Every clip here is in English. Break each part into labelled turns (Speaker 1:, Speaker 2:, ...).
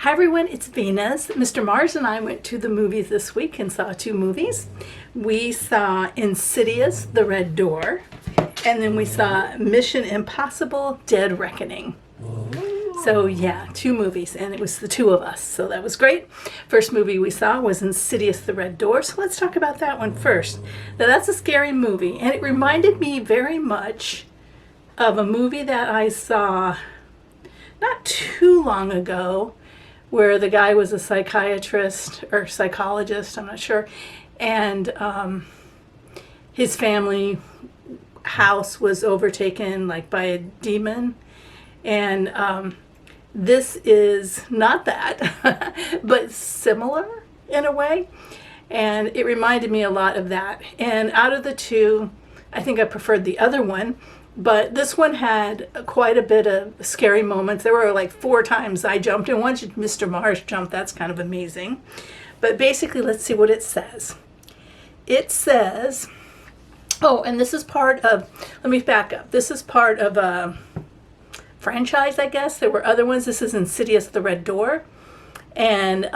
Speaker 1: Hi everyone, it's Venus. Mr. Mars and I went to the movies this week and saw two movies. We saw Insidious, The Red Door, and then we saw Mission Impossible, Dead Reckoning. So yeah, two movies, and it was the two of us, so that was great. First movie we saw was Insidious, The Red Door, so let's talk about that one first. Now that's a scary movie, and it reminded me very much of a movie that I saw not too long ago, where the guy was a psychiatrist or psychologist, I'm not sure, and his family house was overtaken like by a demon, and this is not that, but similar in a way, and it reminded me a lot of that. And out of the two, I think I preferred the other one. But this one had quite a bit of scary moments. There were like 4 times I jumped, and once Mr. Mars jumped, that's kind of amazing. But basically, let's see what it says. It says, oh, and this is part of, let me back up. This is part of a franchise, I guess. There were other ones. This is Insidious, The Red Door, and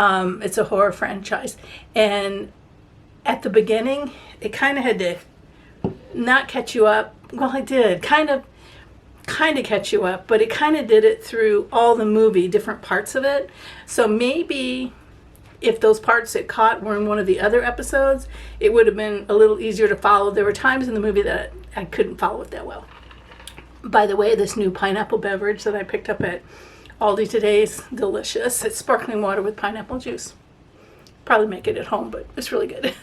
Speaker 1: it's a horror franchise. And at the beginning, it kind of had to not catch you up. Well, I did kind of catch you up, but it kind of did it through all the movie, different parts of it. So maybe if those parts it caught were in one of the other episodes, it would have been a little easier to follow. There were times in the movie that I couldn't follow it that well. By the way, this new pineapple beverage that I picked up at Aldi today is delicious. It's sparkling water with pineapple juice. Probably make it at home, but it's really good.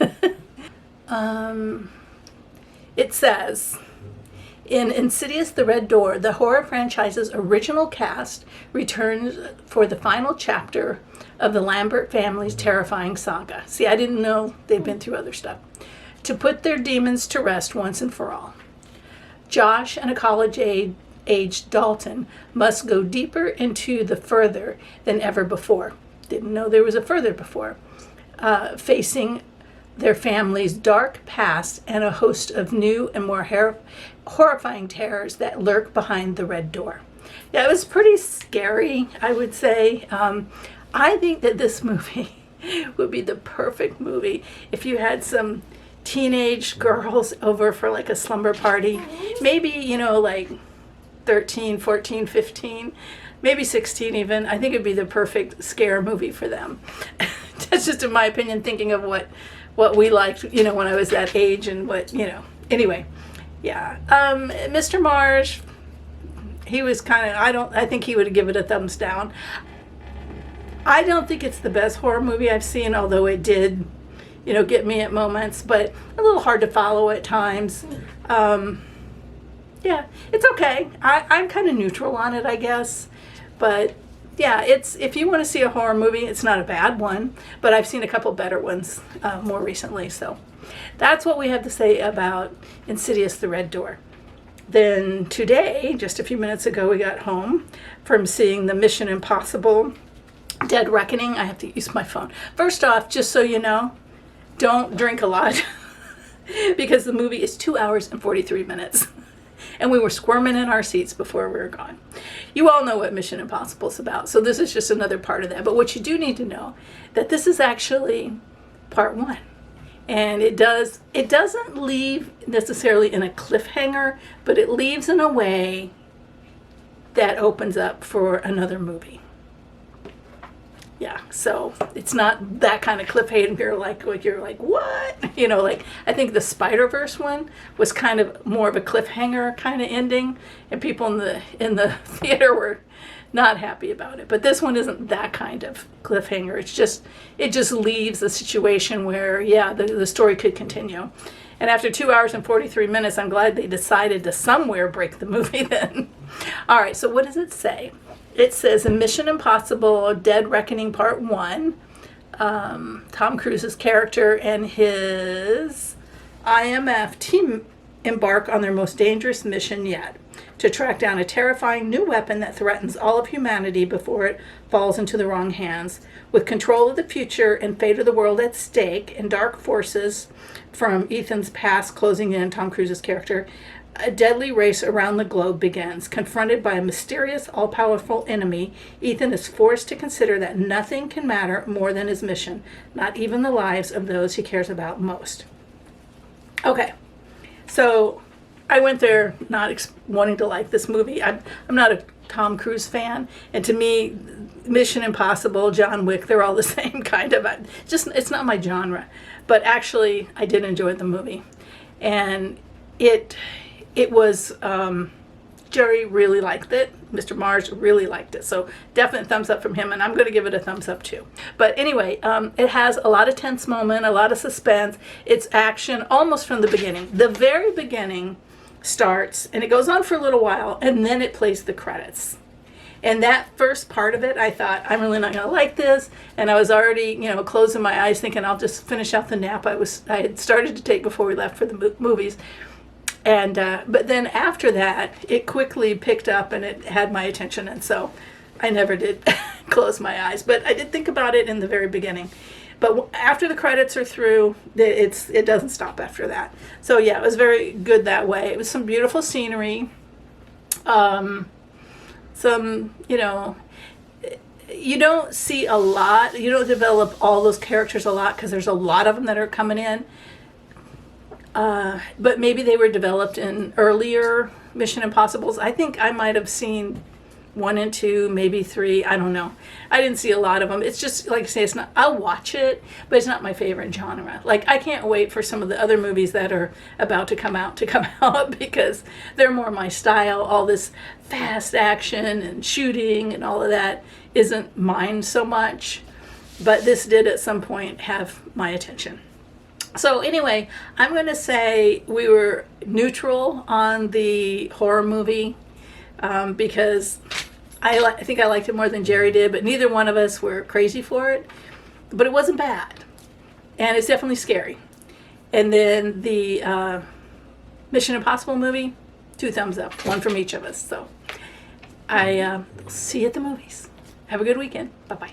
Speaker 1: It says, in Insidious, The Red Door, the horror franchise's original cast returns for the final chapter of the Lambert family's terrifying saga. See, I didn't know they've been through other stuff. To put their demons to rest once and for all. Josh and a college-aged Dalton must go deeper into the further than ever before. Didn't know there was a further before. Facing their family's dark past and a host of new and more horrifying terrors that lurk behind the red door. Yeah, it was pretty scary, I would say. I think that this movie would be the perfect movie if you had some teenage girls over for like a slumber party. Maybe, like 13, 14, 15, maybe 16 even. I think it'd be the perfect scare movie for them. That's just in my opinion, thinking of what we liked, when I was that age, and what, anyway, yeah. Mr. Mars, he was kind of, I think he would give it a thumbs down. I don't think it's the best horror movie I've seen, although it did, get me at moments, but a little hard to follow at times. Yeah, it's okay. I'm kind of neutral on it, I guess, but yeah, if you want to see a horror movie, it's not a bad one, but I've seen a couple better ones more recently. So that's what we have to say about Insidious, The Red Door. Then today, just a few minutes ago, we got home from seeing the Mission Impossible, Dead Reckoning. I have to use my phone. First off, just so you know, don't drink a lot because the movie is 2 hours and 43 minutes. And we were squirming in our seats before we were gone. You all know what Mission Impossible is about, so this is just another part of that. But what you do need to know, that this is actually part 1. And it doesn't leave necessarily in a cliffhanger, but it leaves in a way that opens up for another movie. Yeah, so it's not that kind of cliffhanger like you're like, what? I think the Spider-Verse one was kind of more of a cliffhanger kind of ending, and people in the theater were not happy about it. But this one isn't that kind of cliffhanger. It just leaves a situation where, yeah, the story could continue. And after 2 hours and 43 minutes, I'm glad they decided to somewhere break the movie then. All right, so what does it say? It says in Mission Impossible, Dead Reckoning Part 1, Tom Cruise's character and his IMF team embark on their most dangerous mission yet, to track down a terrifying new weapon that threatens all of humanity before it falls into the wrong hands. With control of the future and fate of the world at stake, and dark forces from Ethan's past closing in, Tom Cruise's character, a deadly race around the globe begins. Confronted by a mysterious, all-powerful enemy, Ethan is forced to consider that nothing can matter more than his mission, not even the lives of those he cares about most. Okay, so I went there not wanting to like this movie. I'm not a Tom Cruise fan, and to me, Mission Impossible, John Wick, they're all the same kind of. It's not my genre. But actually, I did enjoy the movie, and it was. Jerry really liked it. Mr. Mars really liked it. So definite thumbs up from him, and I'm going to give it a thumbs up too. But anyway, it has a lot of tense moment, a lot of suspense. It's action almost from the beginning. The very beginning starts, and it goes on for a little while, and then it plays the credits. And that first part of it, I thought, I'm really not going to like this. And I was already, closing my eyes thinking I'll just finish out the nap I had started to take before we left for the movies. And but then after that, it quickly picked up and it had my attention. And so I never did close my eyes. But I did think about it in the very beginning. But after the credits are through, it doesn't stop after that. So yeah, it was very good that way. It was some beautiful scenery. You don't see a lot. You don't develop all those characters a lot because there's a lot of them that are coming in. But maybe they were developed in earlier Mission Impossibles. I think I might have seen 1 and 2, maybe 3. I don't know. I didn't see a lot of them. It's just, like I say, I'll watch it, but it's not my favorite genre. Like, I can't wait for some of the other movies that are about to come out because they're more my style. All this fast action and shooting and all of that isn't mine so much. But this did at some point have my attention. So anyway, I'm going to say we were neutral on the horror movie because I think I liked it more than Jerry did, but neither one of us were crazy for it. But it wasn't bad, and it's definitely scary. And then the Mission Impossible movie, 2 thumbs up, 1 from each of us. So I see you at the movies. Have a good weekend. Bye-bye.